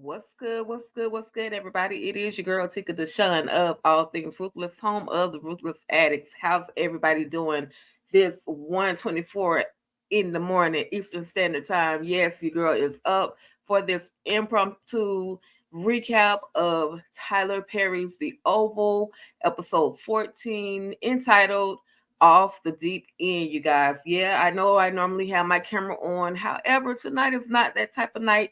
What's good? What's good? What's good, everybody? It is your girl Tika Deshawn of all things Ruthless, home of the Ruthless Addicts. How's everybody doing this 1:24 in the morning Eastern Standard Time? Yes, your girl is up for this impromptu recap of Tyler Perry's The Oval, episode 14, entitled Off the Deep End, you guys. Yeah, I know I normally have my camera on. However, tonight is not that type of night.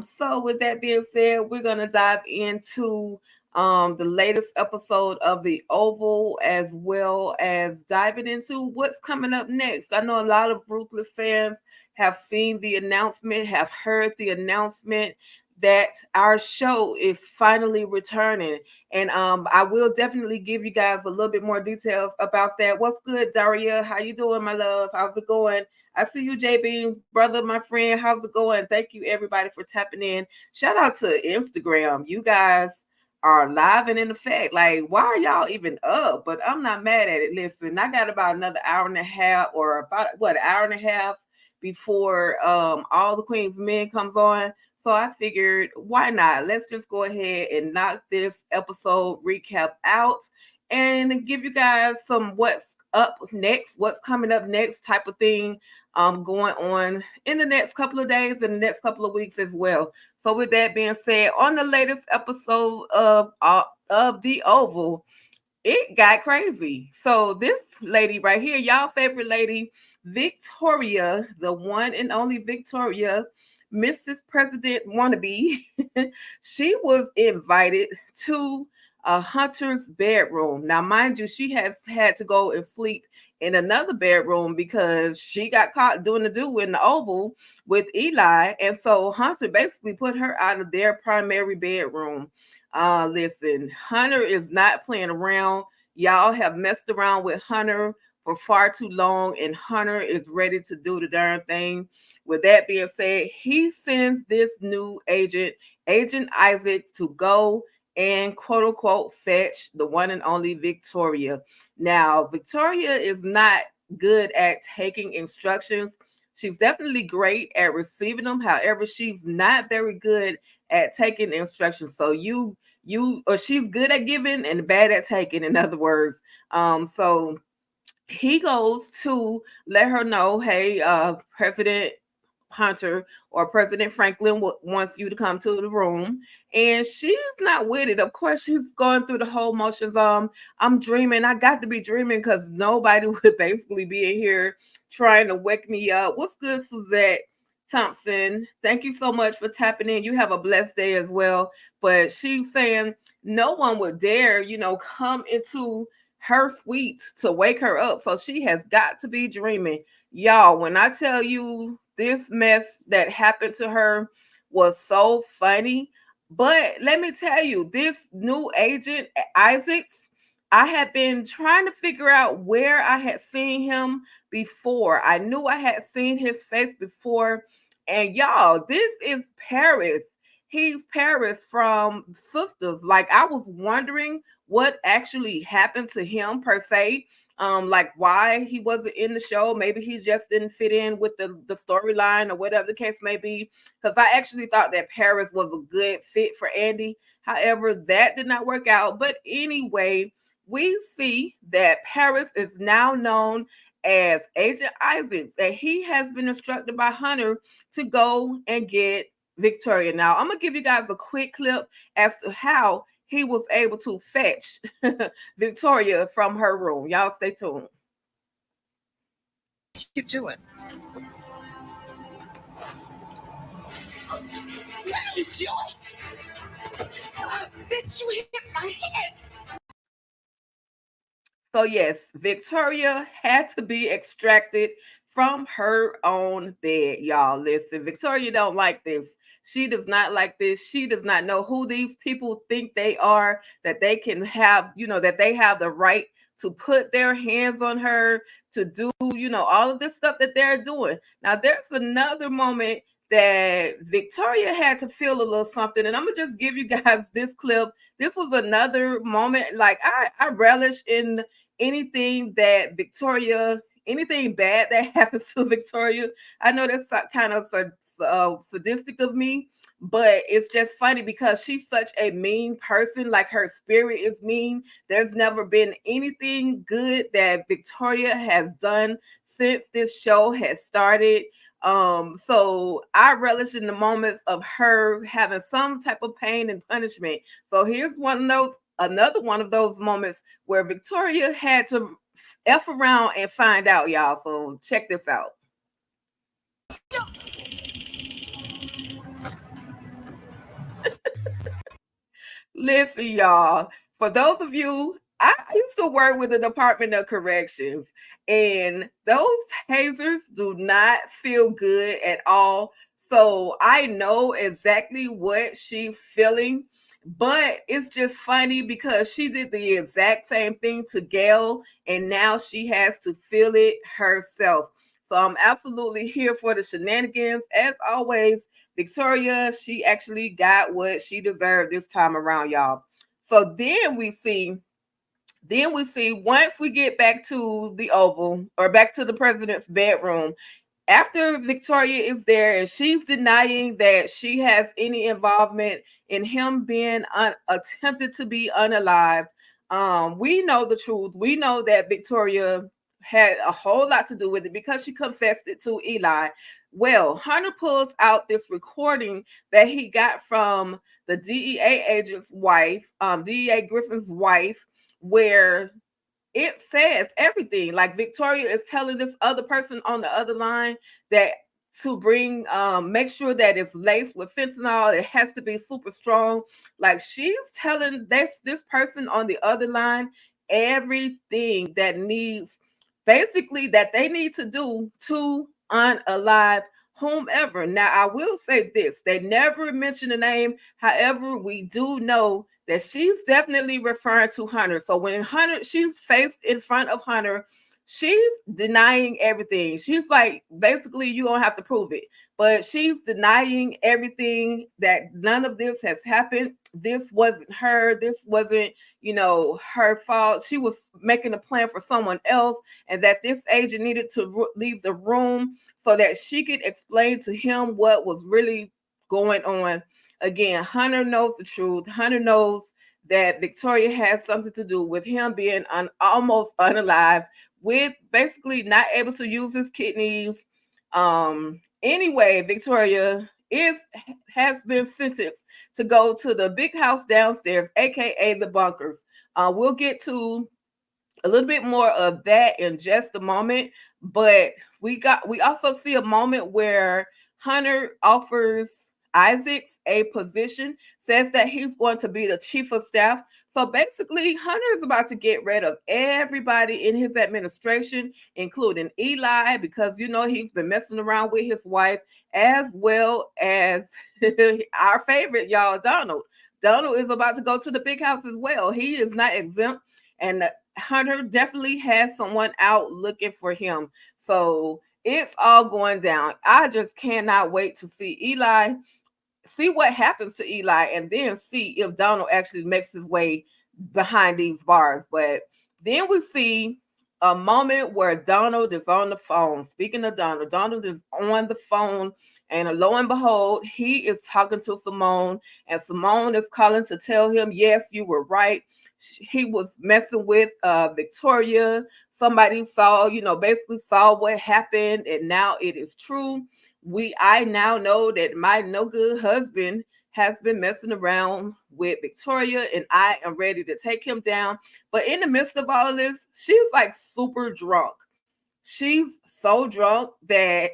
So with that being said, we're gonna dive into the latest episode of The Oval, as well as diving into what's coming up next. I know a lot of Ruthless fans have seen the announcement, have heard the announcement that our show is finally returning. And I will definitely give you guys a little bit more details about that. What's good, Daria? How you doing, my love? How's it going? I see you, JB, brother, my friend. How's it going? Thank you, everybody, for tapping in. Shout out to Instagram. You guys are live and in effect. Like, why are y'all even up? But I'm not mad at it. Listen, I got about another hour and a half, or about what, an hour and a half before all the Queen's Men comes on. So I figured, why not? Let's just go ahead and knock this episode recap out and give you guys some what's up next, what's coming up next type of thing going on in the next couple of days and the next couple of weeks as well. So with that being said, on the latest episode of The Oval, it got crazy. So this lady right here, y'all favorite lady, Victoria, the one and only Victoria, Mrs. President wannabe, she was invited to a Hunter's bedroom. Now, mind you, she has had to go and sleep in another bedroom because she got caught doing the do in the Oval with Eli. And so Hunter basically put her out of their primary bedroom. Listen, Hunter is not playing around. Y'all have messed around with Hunter for far too long, and Hunter is ready to do the darn thing. With that being said, he sends this new agent, Agent Isaac, to go and quote unquote fetch the one and only Victoria. Now, Victoria is not good at taking instructions. She's definitely great at receiving them. However, she's not very good at taking instructions. So or she's good at giving and bad at taking, in other words. So he goes to let her know, hey, President Hunter or President Franklin wants you to come to the room, and she's not with it. Of course, she's going through the whole motions. I'm dreaming. I got to be dreaming because nobody would basically be in here trying to wake me up. What's good, Suzette Thompson? Thank you so much for tapping in. You have a blessed day as well. But she's saying no one would dare, come into her suite to wake her up. So she has got to be dreaming. Y'all, when I tell you this mess that happened to her was so funny. But let me tell you, this new agent, Isaacs, I had been trying to figure out where I had seen him before. I knew I had seen his face before. And y'all, this is Paris. He's Paris from Sisters. Like, I was wondering what actually happened to him per se, like why he wasn't in the show. Maybe he just didn't fit in with the storyline or whatever the case may be, because I actually thought that Paris was a good fit for Andy. However, that did not work out. But anyway, we see that Paris is now known as Agent Isaacs, and he has been instructed by Hunter to go and get Victoria. Now, I'm gonna give you guys a quick clip as to how he was able to fetch Victoria from her room. Y'all stay tuned. Keep doing. What are you doing? Bitch, you hit my head. So yes, Victoria had to be extracted from her own bed. Y'all listen, Victoria don't like this. She does not like this. She does not know who these people think they are, that they can have, that they have the right to put their hands on her, to do, all of this stuff that they're doing. Now, there's another moment that Victoria had to feel a little something, and I'm gonna just give you guys this clip. This was another moment. Like, I relish in anything that Victoria anything bad that happens to Victoria. I know that's kind of sadistic of me, but it's just funny because she's such a mean person. Like her spirit is mean. There's never been anything good that Victoria has done since this show has started. So I relish in the moments of her having some type of pain and punishment. So here's one of those, another one of those moments where Victoria had to F around and find out, y'all. So check this out. Listen, y'all. For those of you, I used to work with the Department of Corrections, and those tasers do not feel good at all. So I know exactly what she's feeling, but it's just funny because she did the exact same thing to Gail, and now she has to feel it herself. So I'm absolutely here for the shenanigans. As always, Victoria, she actually got what she deserved this time around, y'all. So then we see once we get back to the Oval or back to the president's bedroom, after Victoria is there and she's denying that she has any involvement in him being attempted to be unalived, we know the truth. We know that Victoria had a whole lot to do with it because she confessed it to Eli. Well, Hunter pulls out this recording that he got from the DEA agent's wife, DEA Griffin's wife, where it says everything. Like Victoria is telling this other person on the other line that to bring make sure that it's laced with fentanyl. It has to be super strong. Like she's telling this person on the other line everything that needs basically that they need to do to unalive whomever. Now I will say this, they never mention the name. However, we do know that she's definitely referring to Hunter. So when Hunter, she's faced in front of Hunter, she's denying everything. She's like, basically, you don't have to prove it, but she's denying everything, that none of this has happened. This wasn't her. This wasn't, her fault. She was making a plan for someone else, and that this agent needed to leave the room so that she could explain to him what was really going on. Again, Hunter knows the truth. Hunter knows that Victoria has something to do with him being almost unalived, with basically not able to use his kidneys. Anyway, Victoria has been sentenced to go to the big house downstairs, aka the bunkers. We'll get to a little bit more of that in just a moment, but we also see a moment where Hunter offers Isaacs a position, says that he's going to be the chief of staff. So basically, Hunter is about to get rid of everybody in his administration, including Eli, because he's been messing around with his wife, as well as our favorite, y'all, Donald. Donald is about to go to the big house as well. He is not exempt, and Hunter definitely has someone out looking for him. So it's all going down. I just cannot wait to see what happens to Eli, and then see if Donald actually makes his way behind these bars. But then we see a moment where Donald is on the phone. Speaking of Donald, Donald is on the phone, and lo and behold, he is talking to Simone, and Simone is calling to tell him, yes, you were right. He was messing with Victoria. Somebody saw, basically saw what happened, and now it is true. I now know that my no good husband has been messing around with Victoria, and I am ready to take him down. But in the midst of all of this, she's like super drunk. She's so drunk that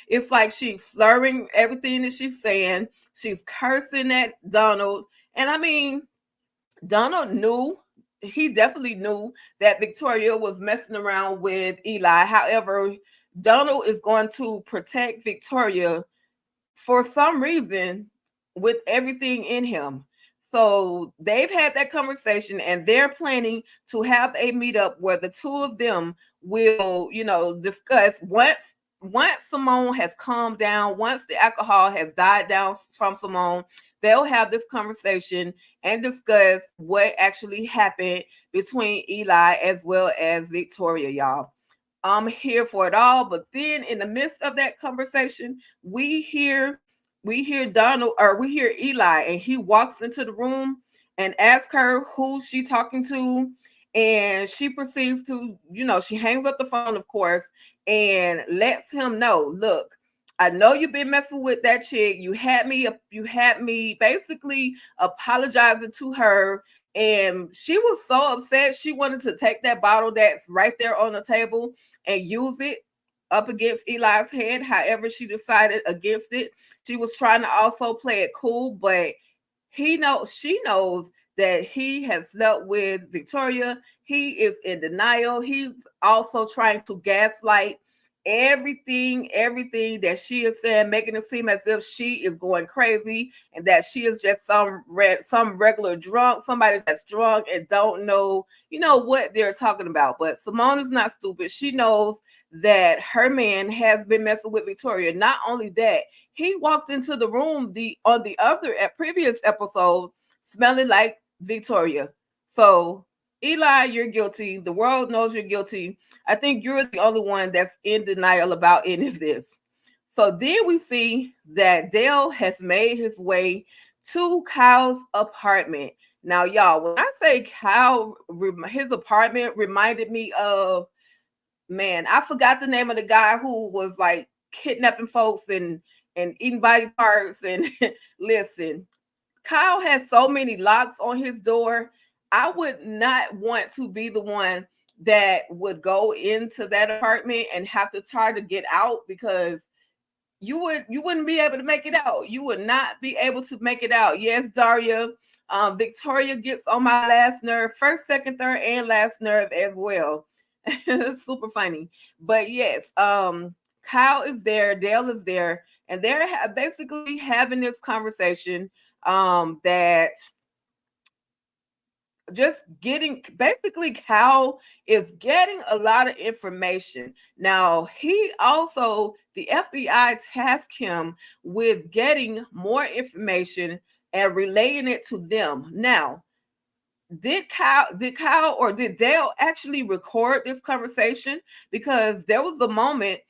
it's like she's slurring everything that she's saying. She's cursing at Donald. And I mean, Donald knew, he definitely knew that Victoria was messing around with Eli. However, Donald is going to protect Victoria for some reason with everything in him. So they've had that conversation, and they're planning to have a meetup where the two of them will, discuss once Simone has calmed down, once the alcohol has died down from Simone, they'll have this conversation and discuss what actually happened between Eli as well as Victoria, y'all. I'm here for it all. But then in the midst of that conversation, we hear Donald, or we hear Eli, and he walks into the room and asks her who she talking to. And she proceeds to, she hangs up the phone, of course, and lets him know, look, I know you've been messing with that chick. You had me basically apologizing to her, and she was so upset. She wanted to take that bottle that's right there on the table and use it up against Eli's head. However, she decided against it. She was trying to also play it cool, but she knows that he has slept with Victoria. He is in denial. He's also trying to gaslight everything that she is saying, making it seem as if she is going crazy and that she is just some regular drunk, somebody that's drunk and don't know, what they're talking about. But Simone is not stupid. She knows that her man has been messing with Victoria. Not only that, he walked into the room on the other at previous episode smelling like Victoria. So Eli, you're guilty. The world knows you're guilty. I think you're the only one that's in denial about any of this. So then we see that Dale has made his way to Kyle's apartment. Now, y'all, when I say Kyle, his apartment reminded me of, man, I forgot the name of the guy who was like kidnapping folks and eating body parts. And listen, Kyle has so many locks on his door. I would not want to be the one that would go into that apartment and have to try to get out, because you wouldn't be able to make it out. You would not be able to make it out. Yes, Daria, Victoria gets on my last nerve, first, second, third, and last nerve as well. Super funny. But yes, Kyle is there, Dale is there, and they're basically having this conversation, that just getting, basically Cal is getting a lot of information. Now, the FBI tasked him with getting more information and relaying it to them. Now, did Kyle or did Dale actually record this conversation? Because there was a moment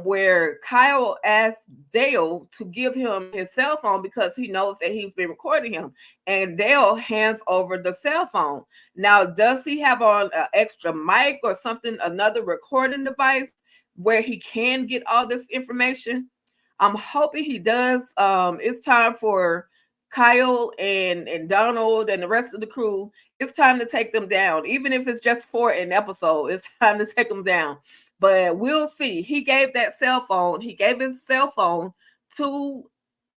where Kyle asked Dale to give him his cell phone because he knows that he's been recording him, and Dale hands over the cell phone. Now, does he have on an extra mic or something, another recording device where he can get all this information? I'm hoping he does. It's time for Kyle and Donald and the rest of the crew. It's time to take them down, even if it's just for an episode. It's time to take them down. But we'll see. He gave that cell phone. He gave his cell phone to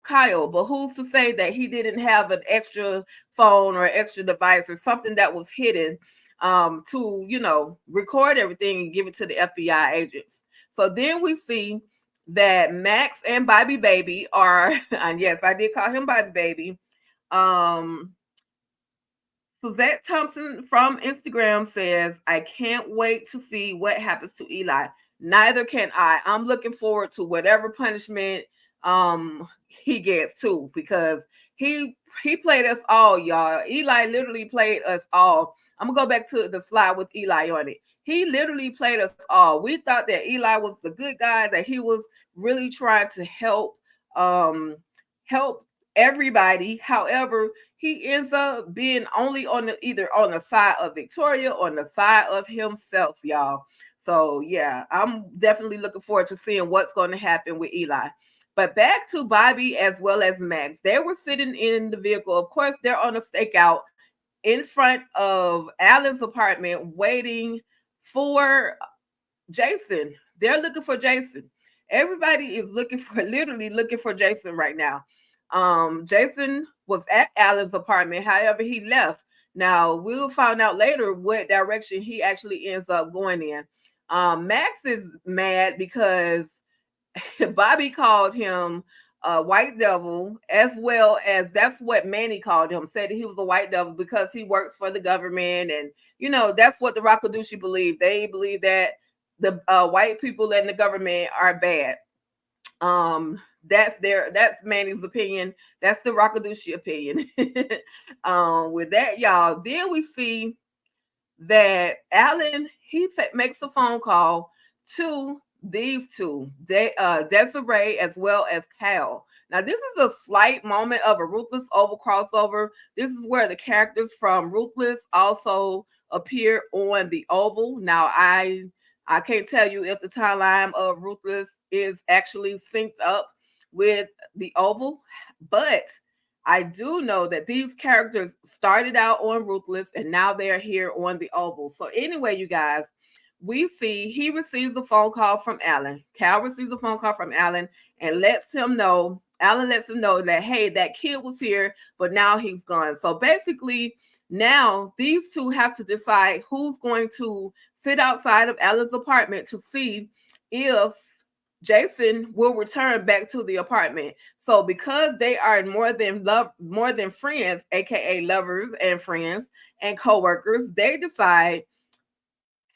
Kyle, but who's to say that he didn't have an extra phone or extra device or something that was hidden, to record everything and give it to the FBI agents. So then we see that Max and Bobby Baby are, and yes, I did call him Bobby Baby. Um, Suzette Thompson from Instagram says, I can't wait to see what happens to Eli. Neither can I. I'm looking forward to whatever punishment he gets too, because he played us all, y'all. Eli literally played us all. I'm gonna go back to the slide with Eli on it. He literally played us all. We thought that Eli was the good guy, that he was really trying to help everybody. However, he ends up being only either on the side of Victoria or on the side of himself, y'all. So yeah, I'm definitely looking forward to seeing what's going to happen with Eli. But back to Bobby as well as Max. They were sitting in the vehicle. Of course, they're on a stakeout in front of Alan's apartment waiting for Jason. They're looking for Jason. Everybody is literally looking for Jason right now. Jason was at Alan's apartment, however, he left. Now we'll find out later what direction he actually ends up going in. Max is mad because Bobby called him a white devil, as well as that's what Manny called him, said he was a white devil because he works for the government. And, that's what the Rakadushi believe. They believe that the white people in the government are bad. That's Manny's opinion. That's the Rakadushi opinion. With that, y'all, then we see that Alan makes a phone call to these two, Desiree as well as Cal. Now, this is a slight moment of a Ruthless Oval crossover. This is where the characters from Ruthless also appear on the Oval. Now, I can't tell you if the timeline of Ruthless is actually synced up with the Oval, but I do know that these characters started out on Ruthless and now they're here on the Oval. So, anyway, you guys, we see he receives a phone call from Alan. Cal receives a phone call from Alan and Alan lets him know that, hey, that kid was here, but now he's gone. So, basically, now these two have to decide who's going to sit outside of Alan's apartment to see if Jason will return back to the apartment. So because they are more than friends, aka lovers and friends and co-workers,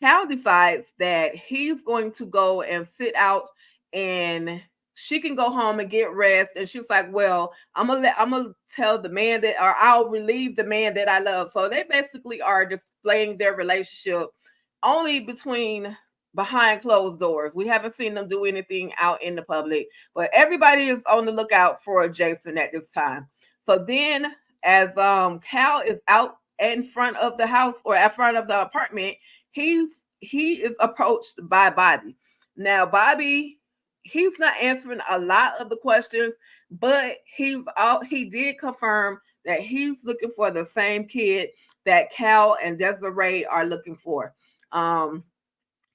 Cal decides that he's going to go and sit out and she can go home and get rest. And she's like, well, I'm gonna tell the man that, or I'll relieve the man that I love. So they basically are displaying their relationship only behind closed doors. We haven't seen them do anything out in the public, but everybody is on the lookout for Jason at this time. So then as Cal is out in front of the house or at front of the apartment, he is approached by Bobby. Now, Bobby, he's not answering a lot of the questions, but he did confirm that he's looking for the same kid that Cal and Desiree are looking for.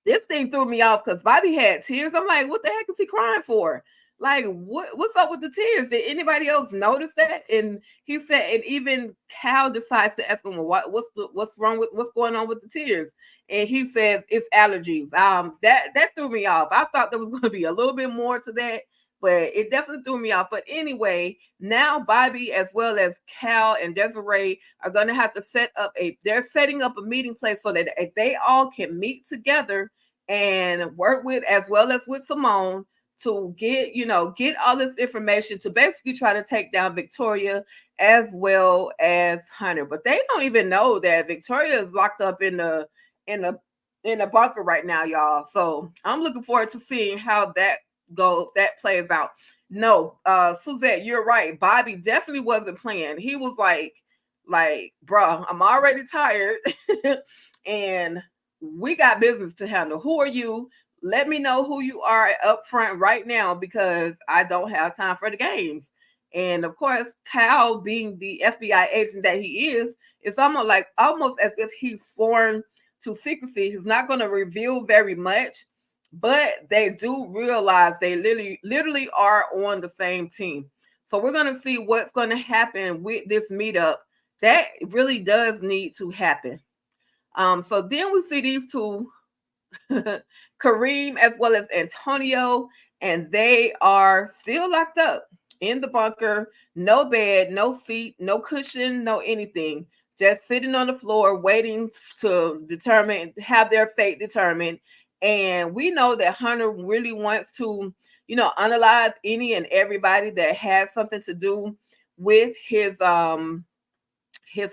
This thing threw me off because Bobby had tears. I'm like, what the heck is he crying for? Like, what's up with the tears? Did anybody else notice that? And he said, and even Cal decides to ask him, well, what's going on with the tears? And he says it's allergies. That threw me off. I thought there was going to be a little bit more to that, but it definitely threw me off. But anyway, now Bobby as well as Cal and Desiree are going to have to they're setting up a meeting place so that they all can meet together and work with, as well as with Simone, to get all this information to basically try to take down Victoria as well as Hunter. But they don't even know that Victoria is locked up in the bunker right now, y'all. So I'm looking forward to seeing how that plays out. No, Suzette, you're right. Bobby definitely wasn't playing. He was like, bruh, I'm already tired and we got business to handle. Who are you? Let me know who you are up front right now because I don't have time for the games. And of course, Cal, being the FBI agent that he is, it's almost as if he's sworn to secrecy. He's not going to reveal very much, but they do realize they literally are on the same team. So we're going to see what's going to happen with this meetup. That really does need to happen. So then we see these two, Kareem as well as Antonio, and they are still locked up in the bunker. No bed, no seat, no cushion, no anything. Just sitting on the floor waiting to have their fate determined. And we know that Hunter really wants to, unalive any and everybody that has something to do with his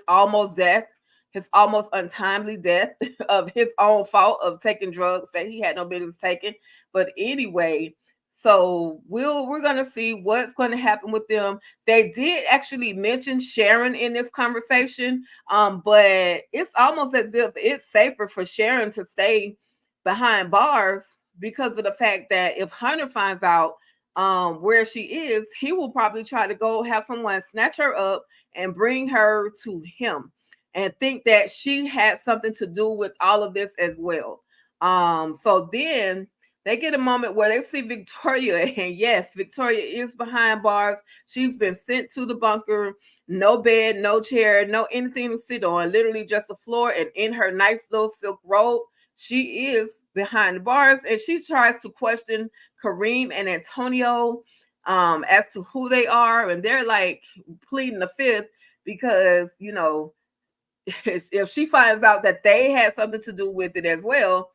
almost death, his almost untimely death of his own fault of taking drugs that he had no business taking. But anyway, so we're gonna see what's going to happen with them. They did actually mention Sharon in this conversation, but it's almost as if it's safer for Sharon to stay behind bars because of the fact that if Hunter finds out where she is, he will probably try to go have someone snatch her up and bring her to him and think that she had something to do with all of this as well. So then they get a moment where they see Victoria, and yes, Victoria is behind bars. She's been sent to the bunker. No bed, no chair, no anything to sit on, literally just a floor, and in her nice little silk robe, she is behind the bars, and she tries to question Kareem and Antonio as to who they are, and they're like pleading the fifth because, if she finds out that they had something to do with it as well,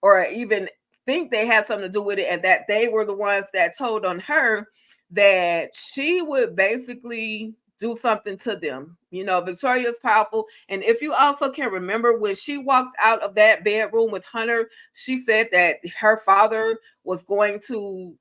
or even think they had something to do with it and that they were the ones that told on her, that she would basically do something to them. You know, Victoria is powerful. And if you also can remember when she walked out of that bedroom with Hunter, she said that her father was going to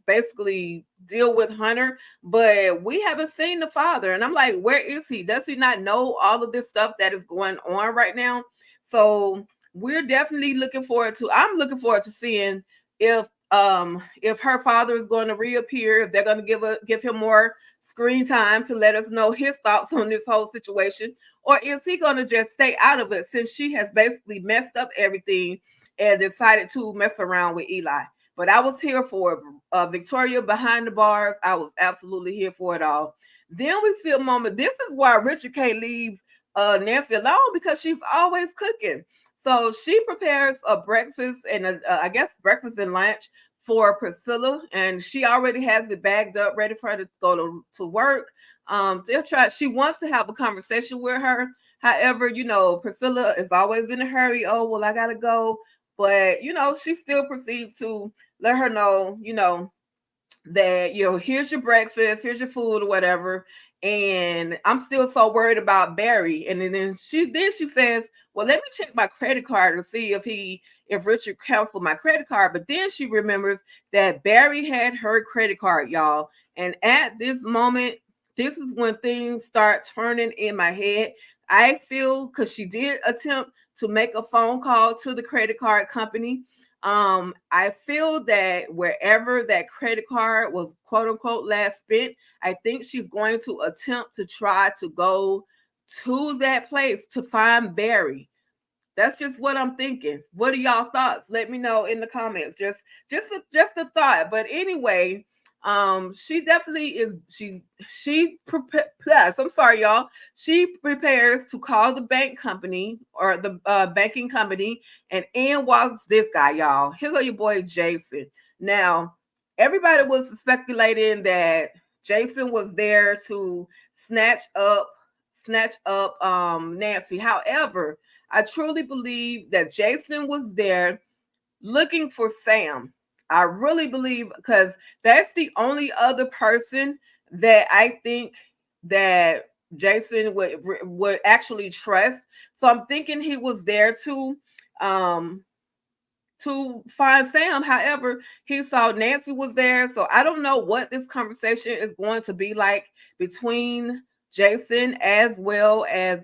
basically deal with Hunter, but we haven't seen the father. And I'm like, where is he? Does he not know all of this stuff that is going on right now? So we're definitely looking forward to, I'm looking forward to seeing if her father is going to reappear, if they're going to give him more screen time to let us know his thoughts on this whole situation, or is he going to just stay out of it since she has basically messed up everything and decided to mess around with Eli. But I was here for Victoria behind the bars. I was absolutely here for it all. Then we see a moment. This is why Richard can't leave Nancy alone, because she's always cooking. So she prepares a breakfast and I guess breakfast and lunch for Priscilla, and she already has it bagged up, ready for her to go to work. She wants to have a conversation with her. However, you know, Priscilla is always in a hurry. Oh, well, I gotta go. But you know, she still proceeds to let her know, you know, that, you know, here's your breakfast, here's your food or whatever, and I'm still so worried about Barry. And then she says, well, let me check my credit card to see if Richard canceled my credit card. But then she remembers that Barry had her credit card, y'all. And at this moment, this is when things start turning in my head. I feel, because she did attempt to make a phone call to the credit card company. I feel that wherever that credit card was quote unquote last spent, I think she's going to attempt to try to go to that place to find Barry. That's just what I'm thinking. What are y'all thoughts? Let me know in the comments. Just a thought. But anyway, she definitely is. She prepares. I'm sorry, y'all. She prepares to call the bank company or the banking company, and in walks this guy, y'all. Here go your boy Jason. Now, everybody was speculating that Jason was there to snatch up Nancy. However, I truly believe that Jason was there looking for Sam. I really believe, because that's the only other person that I think that Jason would actually trust. So I'm thinking he was there um to find Sam. However, he saw Nancy was there. So I don't know what this conversation is going to be like between Jason as well as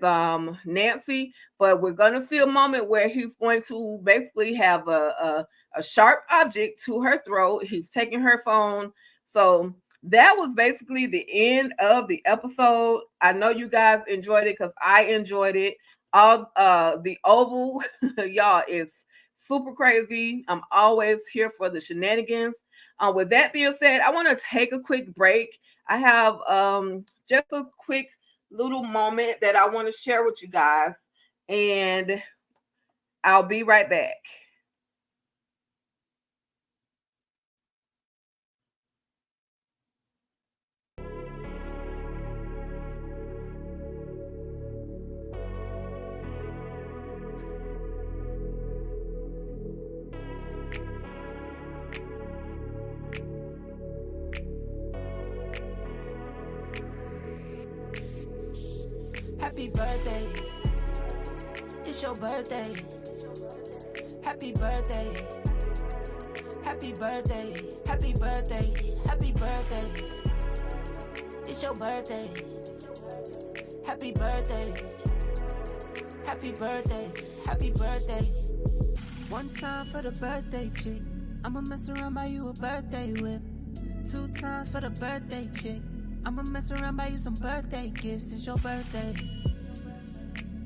Nancy, but we're going to see a moment where he's going to basically have a sharp object to her throat. He's taking her phone. So that was basically the end of the episode. I know you guys enjoyed it because I enjoyed it. All the Oval, y'all, is super crazy. I'm always here for the shenanigans. With that being said, I want to take a quick break. I have just a quick little moment that I want to share with you guys, and I'll be right back. Happy birthday. It's your birthday. Happy birthday. Happy birthday. Happy birthday. Happy birthday. It's your birthday. Happy birthday. Happy birthday. Happy birthday. One time for the birthday chick. I'ma mess around, buy you a birthday whip. 2 times for the birthday chick. I'ma mess around, buy you some birthday gifts. It's your birthday.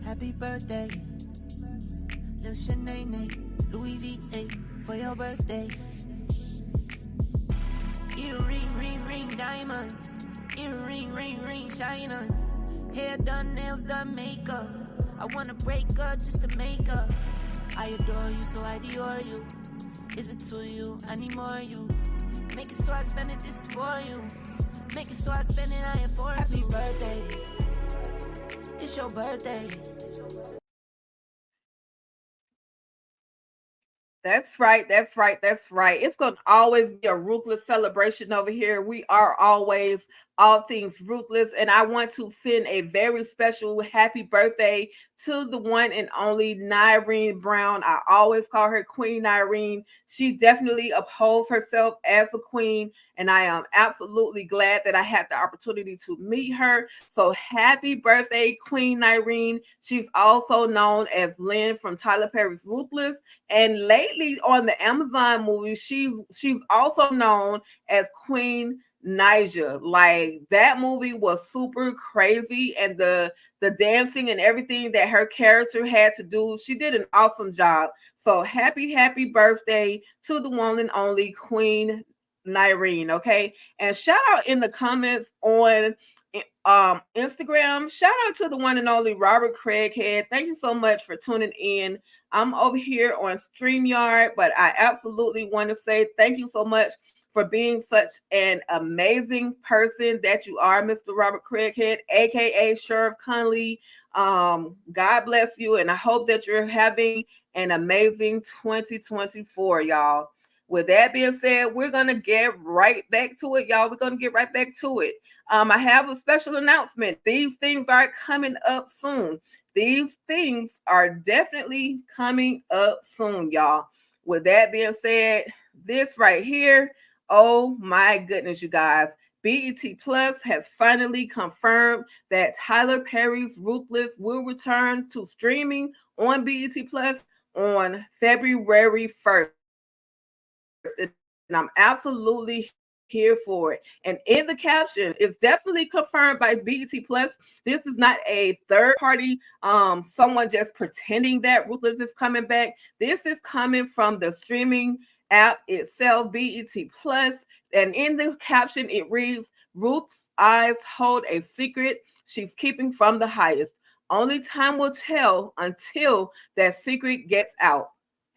Happy birthday. Lil' Shanae, Louis V.A. for your birthday. Earring, ring, diamonds. Earring, ring, shining. Hair done, nails done, makeup. I wanna break up just to make up. I adore you, so I Dior you. Is it to you? I need more of you. Make it so I spend it, this is for you. Make it so I spend it, I ain't for you. Happy birthday. It's your birthday. That's right. That's right. That's right. It's going to always be a ruthless celebration over here. We are always all things Ruthless. And I want to send a very special happy birthday to the one and only Nyrene Brown. I always call her Queen Nyrene. She definitely upholds herself as a queen, and I am absolutely glad that I had the opportunity to meet her. So happy birthday, Queen Nyrene. She's also known as Lynn from Tyler Perry's Ruthless, and lately on the Amazon movie, she's also known as Queen Niger. Like that movie was super crazy, and the dancing and everything that her character had to do, she did an awesome job. So happy birthday to the one and only Queen Nyrene, okay? And shout out in the comments on Instagram. Shout out to the one and only Robert Craighead. Thank you so much for tuning in. I'm over here on StreamYard, but I absolutely want to say thank you so much for being such an amazing person that you are, Mr. Robert Craighead, aka Sheriff Conley. God bless you, and I hope that you're having an amazing 2024, y'all. With that being said, we're gonna get right back to it, y'all. We're gonna get right back to it. I have a special announcement. These things are coming up soon. These things are definitely coming up soon, y'all. With that being said, this right here, oh my goodness, you guys. BET Plus has finally confirmed that Tyler Perry's Ruthless will return to streaming on BET Plus on February 1st. And I'm absolutely here for it. And in the caption, it's definitely confirmed by BET Plus. This is not a third party, someone just pretending that Ruthless is coming back. This is coming from the streaming app itself, BET Plus. And in the caption, it reads, Ruth's eyes hold a secret she's keeping from the highest. Only time will tell until that secret gets out.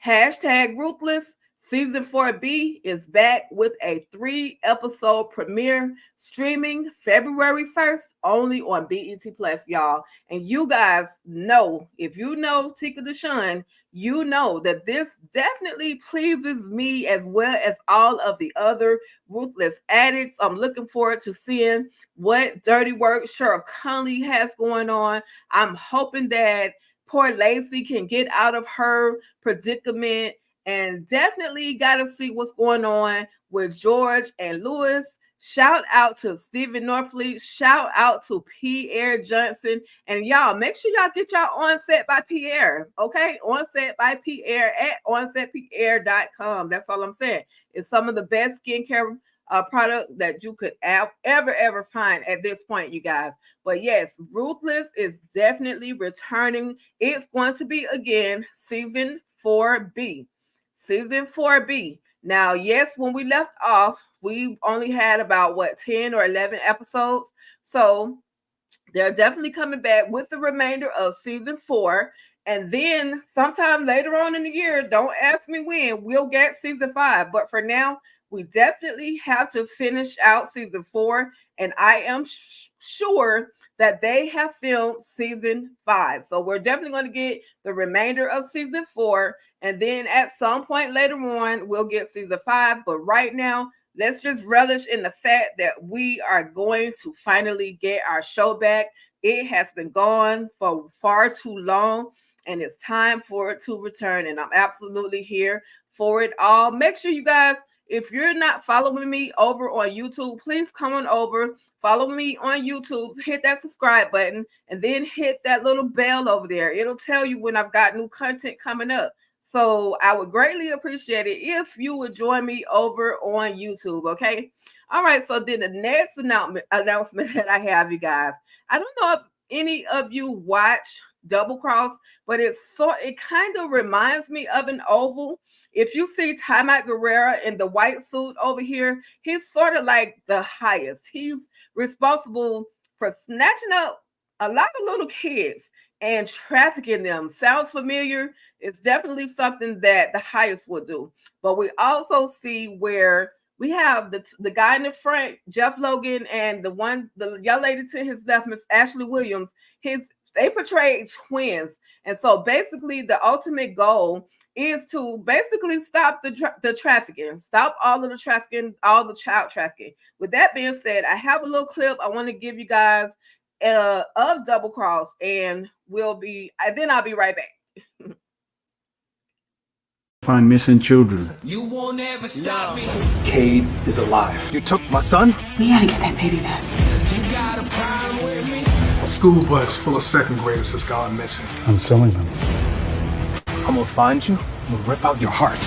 Hashtag Ruthless. Season 4B is back with a 3-episode premiere streaming February 1st only on BET Plus, y'all. And you guys know, if you know Tika Deshawn, you know that this definitely pleases me as well as all of the other Ruthless addicts. I'm looking forward to seeing what dirty work Sheriff Conley has going on. I'm hoping that poor Lacey can get out of her predicament, and definitely got to see what's going on with George and Lewis. Shout out to Stephen Norfleet. Shout out to Pierre Johnson. And y'all, make sure y'all get y'all on set by Pierre, okay? On set by Pierre at onsetpierre.com. That's all I'm saying. It's some of the best skincare product that you could ever find at this point, you guys. But yes, Ruthless is definitely returning. It's going to be, again, season 4B. Season 4B. Now, yes, when we left off, we only had about 10 or 11 episodes. So they're definitely coming back with the remainder of season 4. And then sometime later on in the year, don't ask me when, we'll get season 5. But for now, we definitely have to finish out season 4. And I am sure that they have filmed season 5. So we're definitely going to get the remainder of season 4. And then at some point later on, we'll get season 5. But right now, let's just relish in the fact that we are going to finally get our show back. It has been gone for far too long, and it's time for it to return. And I'm absolutely here for it all. Make sure you guys, if you're not following me over on YouTube, please come on over, follow me on YouTube, hit that subscribe button, and then hit that little bell over there. It'll tell you when I've got new content coming up. So I would greatly appreciate it if you would join me over on YouTube, okay? All right, so then the next announcement that I have, you guys, I don't know if any of you watch Double Cross, but it kind of reminds me of an oval. If you see Ty Guerrera in the white suit over here, he's sort of like the highest. He's responsible for snatching up a lot of little kids and trafficking them. Sounds familiar? It's definitely something that the highest would do. But we also see where We have the guy in the front, Jeff Logan, and the young lady to his left, Miss Ashley Williams. They portrayed twins, and so basically the ultimate goal is to basically stop the trafficking, stop all of the trafficking, all the child trafficking. With that being said, I have a little clip I want to give you guys of Double Cross, and then I'll be right back. Find missing children. You won't ever stop me. Cade is alive. You took my son? We gotta get that baby back. You got a problem with me? A school bus full of second graders has gone missing. I'm selling them. I'm gonna find you. I'm gonna rip out your heart.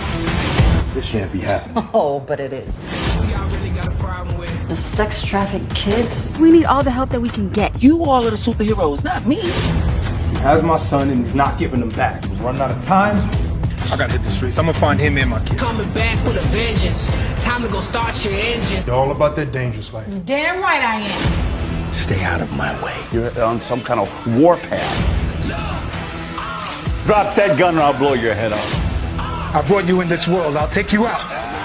This can't be happening. Oh, but it is. Who y'all really got a problem with? The sex trafficked kids. We need all the help that we can get. You all are the superheroes, not me. He has my son and he's not giving him back. We're running out of time. I gotta hit the streets. I'm gonna find him and my kid. Coming back with a vengeance. Time to go start your engines. They're all about that dangerous life. Damn right I am. Stay out of my way. You're on some kind of warpath. Drop that gun or I'll blow your head off. I brought you in this world. I'll take you out.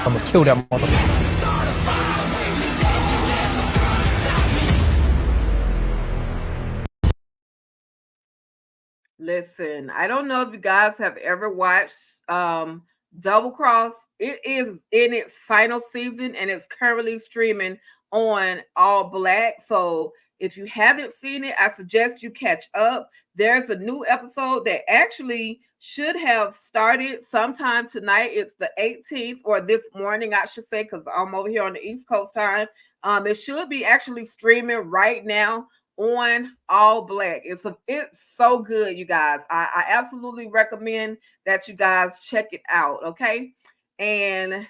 I'm gonna kill that motherfucker. Listen, I don't know if you guys have ever watched Double Cross. It is in its final season and it's currently streaming on All Black. So if you haven't seen it, I suggest you catch up. There's a new episode that actually should have started sometime tonight. It's the 18th, or this morning, I should say, because I'm over here on the East Coast time. It should be actually streaming right now on All Black. It's so good, you guys. I absolutely recommend that you guys check it out. Okay. And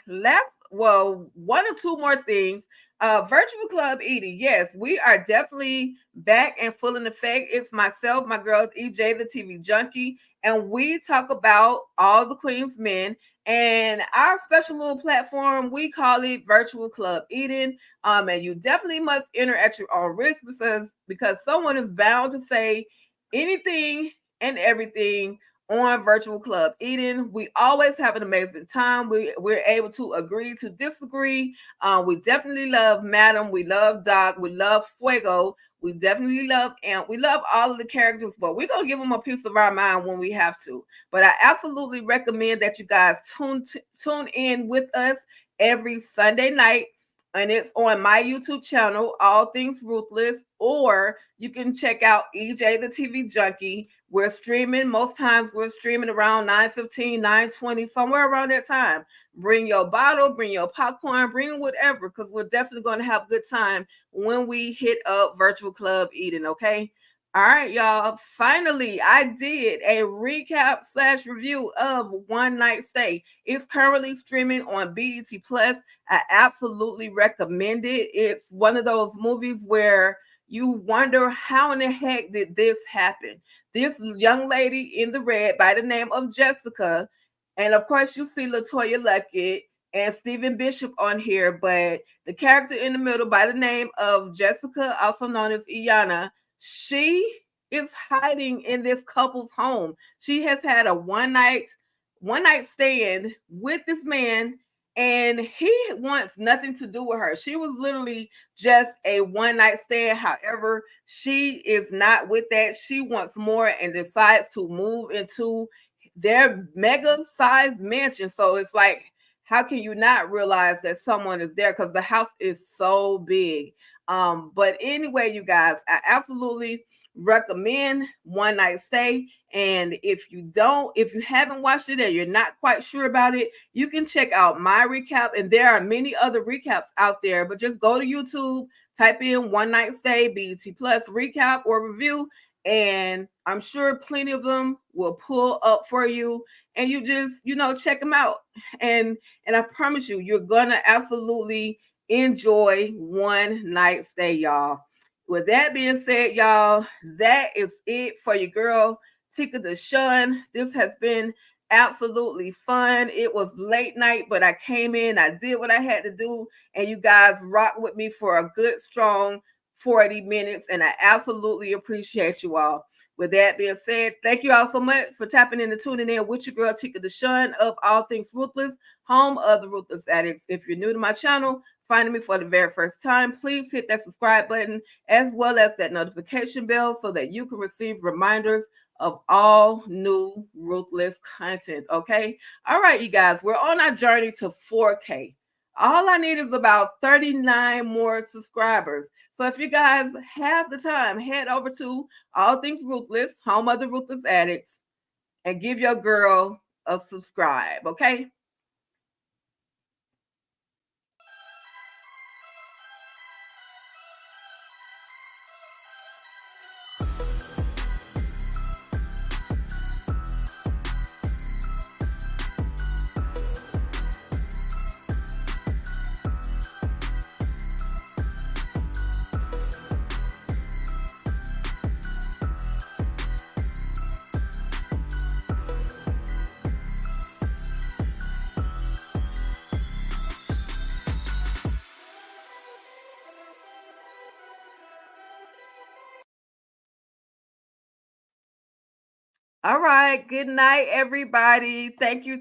one or two more things. Virtual Club Edie. Yes, we are definitely back and full in effect. It's myself, my girl EJ, the TV junkie, and we talk about all the Queen's men. And our special little platform, we call it Virtual Club Eden. And you definitely must enter at your own risk because someone is bound to say anything and everything on Virtual Club Eden. We always have an amazing time. We're able to agree to disagree. We definitely love Madam. We love Doc. We love Fuego. We definitely love Amp. We love all of the characters, but we're going to give them a piece of our mind when we have to. But I absolutely recommend that you guys tune in with us every Sunday night. And it's on my YouTube channel, All Things Ruthless, or you can check out EJ the TV Junkie. We're streaming. Most times we're streaming around 9:15, 9:20, somewhere around that time. Bring your bottle, bring your popcorn, bring whatever, because we're definitely going to have a good time when we hit up Virtual Club Eden, okay? All right, y'all. Finally, I did a recap/review of One Night Stay. It's currently streaming on BET Plus. I absolutely recommend it. It's one of those movies where you wonder how in the heck did this happen? This young lady in the red by the name of Jessica, and of course you see LaToya Luckett and Stephen Bishop on here, but the character in the middle by the name of Jessica, also known as Iyanna, she is hiding in this couple's home. She has had a one night stand with this man, and he wants nothing to do with her. She was literally just a one night stand. However, she is not with that. She wants more and decides to move into their mega sized mansion. So it's like, how can you not realize that someone is there? Because the house is so big. But anyway, you guys, I absolutely recommend One Night Stay. And if you haven't watched it or you're not quite sure about it, you can check out my recap. And there are many other recaps out there, but just go to YouTube, type in One Night Stay, BET Plus recap or review, and I'm sure plenty of them will pull up for you, and you just, check them out. And I promise you, you're gonna absolutely enjoy One Night Stay, y'all. With that being said, y'all, that is it for your girl Tika Deshawn. This has been absolutely fun. It was late night, but I came in, I did what I had to do, and you guys rocked with me for a good, strong 40 minutes, and I absolutely appreciate you all. With that being said, thank you all so much for tapping in and tuning in with your girl Tika Deshawn of All Things Ruthless, home of the Ruthless Addicts. If you're new to my channel, finding me for the very first time, please hit that subscribe button as well as that notification bell so that you can receive reminders of all new Ruthless content. Okay. All right, you guys, we're on our journey to 4K. All I need is about 39 more subscribers. So if you guys have the time, head over to All Things Ruthless, home of the Ruthless Addicts, and give your girl a subscribe, okay? All right. Good night, everybody. Thank you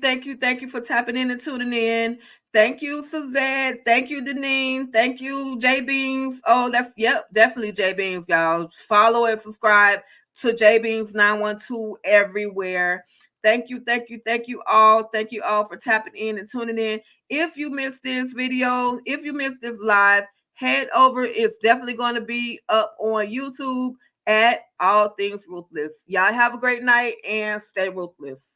for tapping in and tuning in. Thank you, Suzette. Thank you, Deneen. Thank you, J Beans. Oh, definitely J Beans, y'all. Follow and subscribe to J Beans 912 everywhere. Thank you all. Thank you all for tapping in and tuning in. If you missed this video, if you missed this live, head over. It's definitely going to be up on YouTube at All Things Ruthless. Y'all have a great night and stay ruthless.